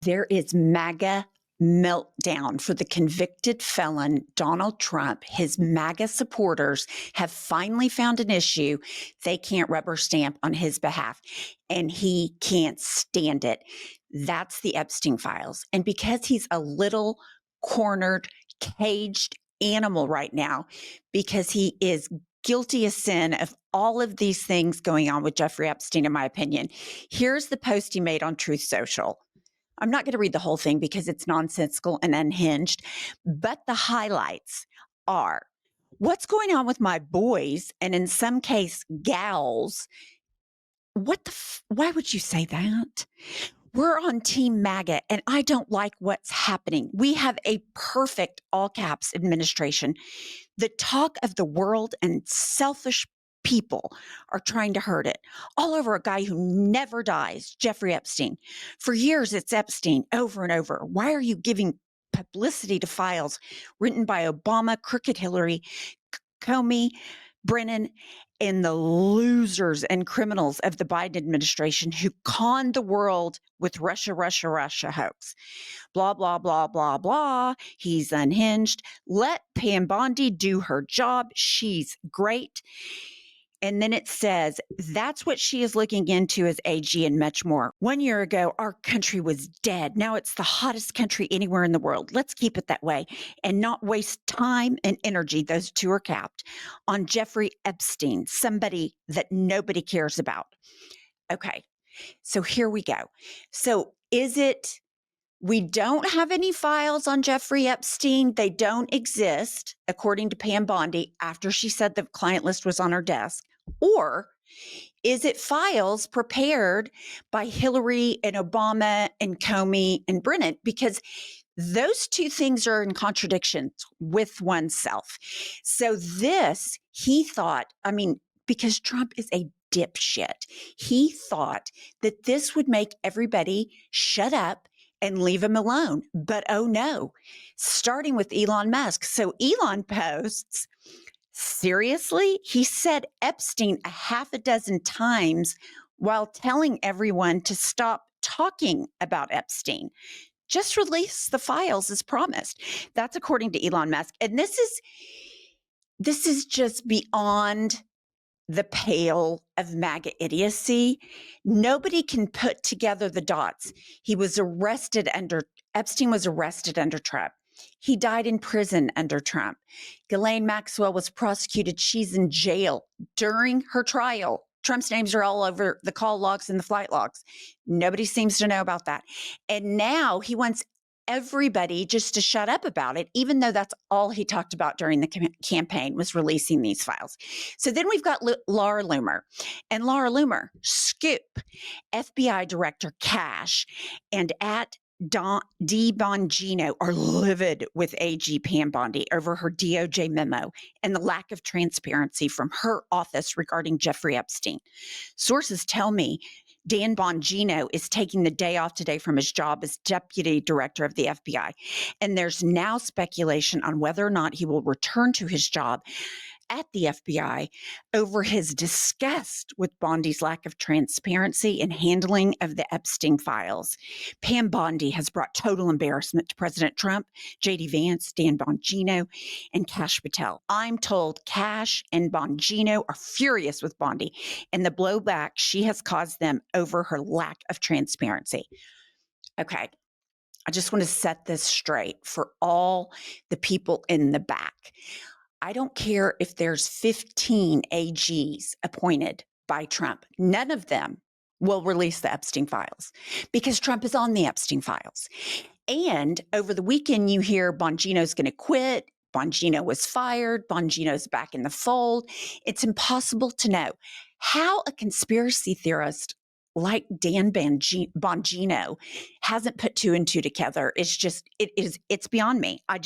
There is MAGA meltdown for the convicted felon Donald Trump. His MAGA supporters have finally found an issue they can't rubber stamp on his behalf, and he can't stand it. That's the Epstein Files. And because he's a little cornered, caged animal right now, because he is guilty as sin of all of these things going on with Jeffrey Epstein, in my opinion, here's the post he made on Truth Social. I'm not going to read the whole thing because it's nonsensical and unhinged, but the highlights are what's going on with my boys and in some case gals. Why would you say that? We're on Team MAGA and I don't like what's happening. We have a perfect all caps administration. The talk of the world and selfish people are trying to hurt it. All over a guy who never dies, Jeffrey Epstein. For years, it's Epstein over and over. Why are you giving publicity to files written by Obama, crooked Hillary, Comey, Brennan, and the losers and criminals of the Biden administration who conned the world with Russia hoax? Blah, blah, blah, blah, blah. He's unhinged. Let Pam Bondi do her job. She's great. And then it says, that's what she is looking into as AG and much more. 1 year ago, our country was dead. Now it's the hottest country anywhere in the world. Let's keep it that way and not waste time and energy, those two are capped, on Jeffrey Epstein, somebody that nobody cares about. Okay, so here we go. So is it, we don't have any files on Jeffrey Epstein. They don't exist, according to Pam Bondi, after she said the client list was on her desk. Or is it files prepared by Hillary and Obama and Comey and Brennan? Because those two things are in contradiction with oneself. So this, he thought, because Trump is a dipshit, he thought that this would make everybody shut up and leave him alone. But oh no, starting with Elon Musk. So Elon posts, seriously? He said Epstein a half a dozen times while telling everyone to stop talking about Epstein. Just release the files as promised. That's according to Elon Musk. And this is just beyond the pale of MAGA idiocy. Nobody can put together the dots. Epstein was arrested under Trump. He died in prison under Trump. Ghislaine Maxwell was prosecuted. She's in jail during her trial. Trump's names are all over the call logs and the flight logs. Nobody seems to know about that. And now he wants everybody just to shut up about it, even though that's all he talked about during the campaign was releasing these files. So then we've got Laura Loomer. And Laura Loomer, Scoop, FBI Director Cash, and at Bonino are livid with AG Pam Bondi over her DOJ memo and the lack of transparency from her office regarding Jeffrey Epstein. Sources tell me Dan Bongino is taking the day off today from his job as deputy director of the FBI. And there's now speculation on whether or not he will return to his job at the FBI over his disgust with Bondi's lack of transparency and handling of the Epstein files. Pam Bondi has brought total embarrassment to President Trump, J.D. Vance, Dan Bongino, and Kash Patel. I'm told Kash and Bongino are furious with Bondi and the blowback she has caused them over her lack of transparency. Okay, I just want to set this straight for all the people in the back. I don't care if there's 15 AGs appointed by Trump. None of them will release the Epstein files because Trump is on the Epstein files. And over the weekend, you hear Bongino's going to quit. Bongino was fired. Bongino's back in the fold. It's impossible to know how a conspiracy theorist like Dan Bongino hasn't put two and two together. It's beyond me. I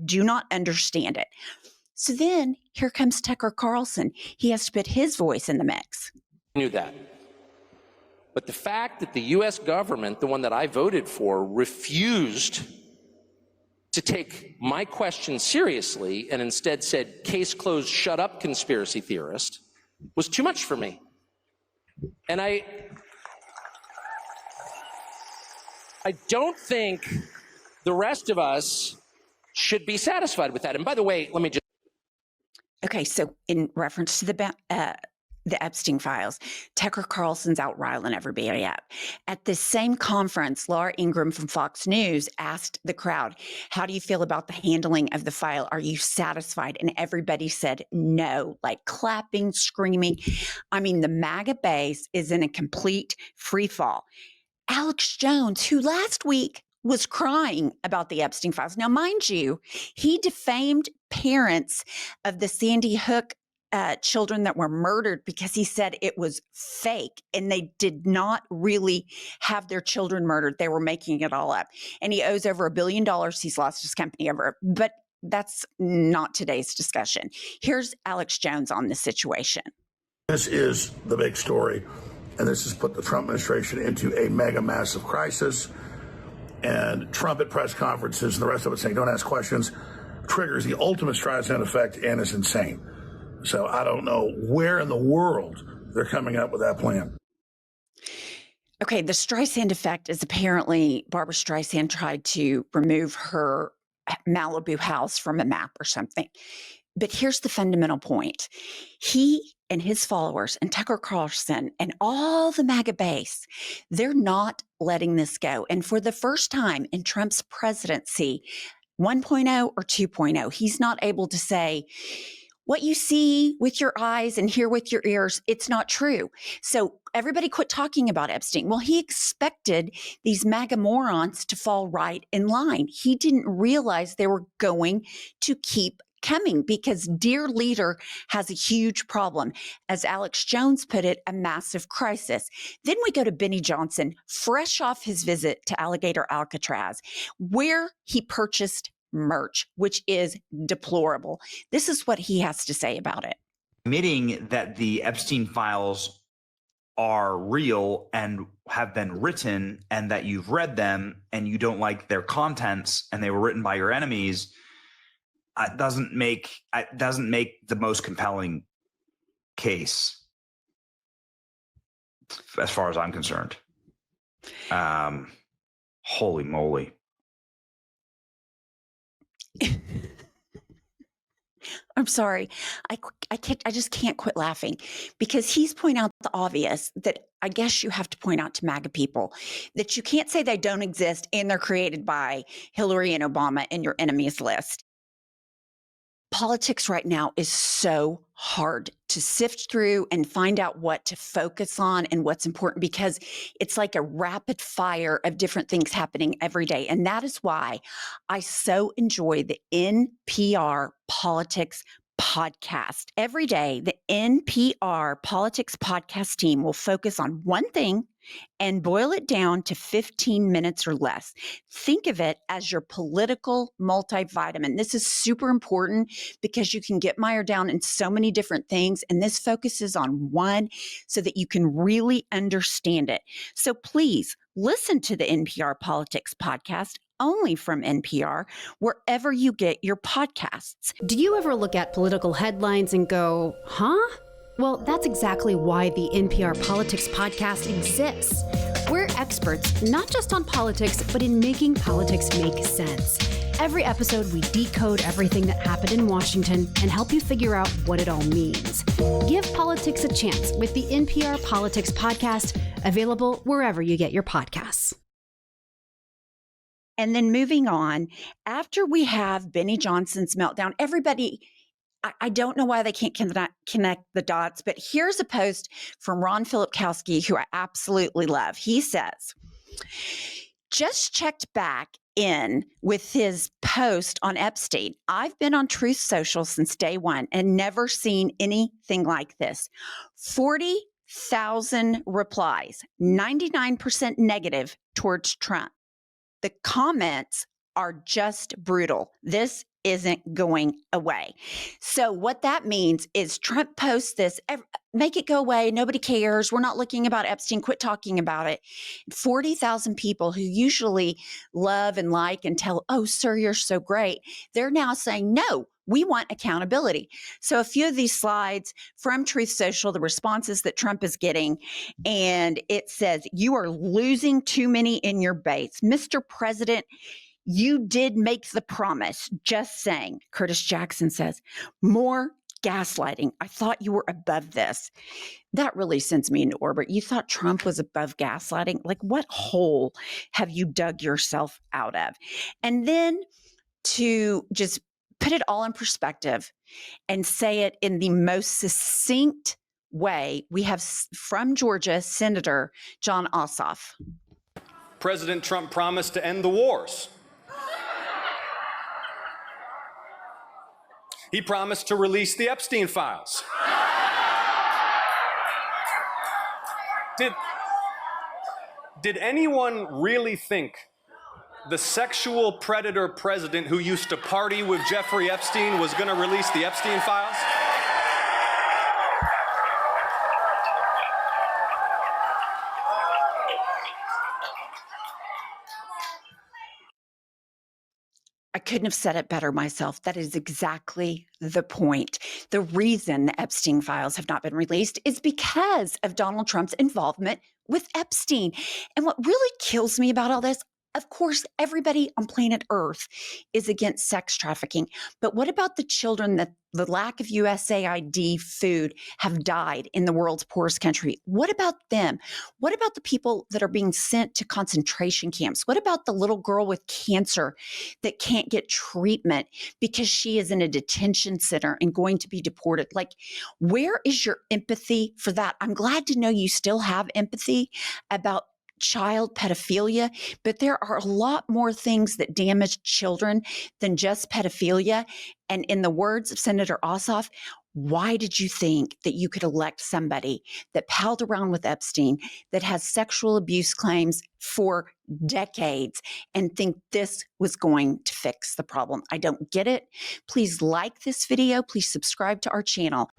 do not understand it. So then here comes Tucker Carlson. He has to put his voice in the mix. I knew that. But the fact that the U.S. government, the one that I voted for, refused to take my question seriously and instead said, case closed, shut up, conspiracy theorist, was too much for me. And I don't think the rest of us should be satisfied with that. And by the way, let me just. Okay, so in reference to the Epstein Files, Tucker Carlson's out riling everybody up. At the same conference, Laura Ingraham from Fox News asked the crowd, how do you feel about the handling of the file? Are you satisfied? And everybody said no, like clapping, screaming. I mean, the MAGA base is in a complete free fall. Alex Jones, who last week was crying about the Epstein Files. Now, mind you, he defamed parents of the Sandy Hook children that were murdered because he said it was fake and they did not really have their children murdered. They were making it all up. And he owes over $1 billion. He's lost his company over it. But that's not today's discussion. Here's Alex Jones on this situation. This is the big story. And this has put the Trump administration into a mega massive crisis. And Trump at press conferences and the rest of it saying, don't ask questions, triggers the ultimate Strand Effect and is insane. So I don't know where in the world they're coming up with that plan. Okay, the Streisand effect is apparently Barbara Streisand tried to remove her Malibu house from a map or something. But here's the fundamental point. He and his followers and Tucker Carlson and all the MAGA base, they're not letting this go. And for the first time in Trump's presidency, 1.0 or 2.0, he's not able to say, what you see with your eyes and hear with your ears, it's not true. So everybody quit talking about Epstein. Well, he expected these MAGA morons to fall right in line. He didn't realize they were going to keep coming because dear leader has a huge problem. As Alex Jones put it, a massive crisis. Then we go to Benny Johnson, fresh off his visit to Alligator Alcatraz, where he purchased merch, which is deplorable. This is what he has to say about it. Admitting that the Epstein files are real and have been written and that you've read them and you don't like their contents and they were written by your enemies doesn't make the most compelling case as far as I'm concerned. Holy moly. I'm sorry. I just can't quit laughing because he's pointing out the obvious that I guess you have to point out to MAGA people that you can't say they don't exist and they're created by Hillary and Obama in your enemies list. Politics right now is so hard to sift through and find out what to focus on and what's important because it's like a rapid fire of different things happening every day. And that is why I so enjoy the NPR Politics Podcast. Every day, the NPR Politics Podcast team will focus on one thing and boil it down to 15 minutes or less. Think of it as your political multivitamin. This is super important because you can get mired down in so many different things, and this focuses on one so that you can really understand it. So please listen to the NPR Politics Podcast only from NPR, wherever you get your podcasts. Do you ever look at political headlines and go, huh? Well, that's exactly why the NPR Politics Podcast exists. We're experts, not just on politics, but in making politics make sense. Every episode, we decode everything that happened in Washington and help you figure out what it all means. Give politics a chance with the NPR Politics Podcast, available wherever you get your podcasts. And then moving on, after we have Benny Johnson's meltdown, everybody, I don't know why they can't connect the dots, but here's a post from Ron Filipkowski, who I absolutely love. He says, just checked back in with his post on Epstein. I've been on Truth Social since day one and never seen anything like this. 40,000 replies, 99% negative towards Trump. The comments are just brutal. This isn't going away. So what that means is Trump posts this, make it go away. Nobody cares. We're not looking about Epstein. Quit talking about it. 40,000 people who usually love and like and tell, oh, sir, you're so great. They're now saying, no, We want accountability. So a few of these slides from Truth Social, the responses that Trump is getting, and it says, you are losing too many in your base. Mr. President, you did make the promise. Just saying. Curtis Jackson says, more gaslighting. I thought you were above this. That really sends me into orbit. You thought Trump was above gaslighting? Like, what hole have you dug yourself out of? And then to just put it all in perspective and say it in the most succinct way, we have from Georgia, Senator John Oaf. President Trump promised to end the wars. He promised to release the Epstein Files. Did anyone really think the sexual predator president who used to party with Jeffrey Epstein was going to release the Epstein Files? I couldn't have said it better myself. That is exactly the point. The reason the Epstein files have not been released is because of Donald Trump's involvement with Epstein. And what really kills me about all this, of course, everybody on planet Earth is against sex trafficking. But what about the children that the lack of USAID food have died in the world's poorest country? What about them? What about the people that are being sent to concentration camps? What about the little girl with cancer that can't get treatment because she is in a detention center and going to be deported? Like, where is your empathy for that? I'm glad to know you still have empathy about child pedophilia, but there are a lot more things that damage children than just pedophilia. And in the words of Senator Ossoff, why did you think that you could elect somebody that palled around with Epstein, that has sexual abuse claims for decades, and think this was going to fix the problem? I don't get it. Please like this video. Please subscribe to our channel.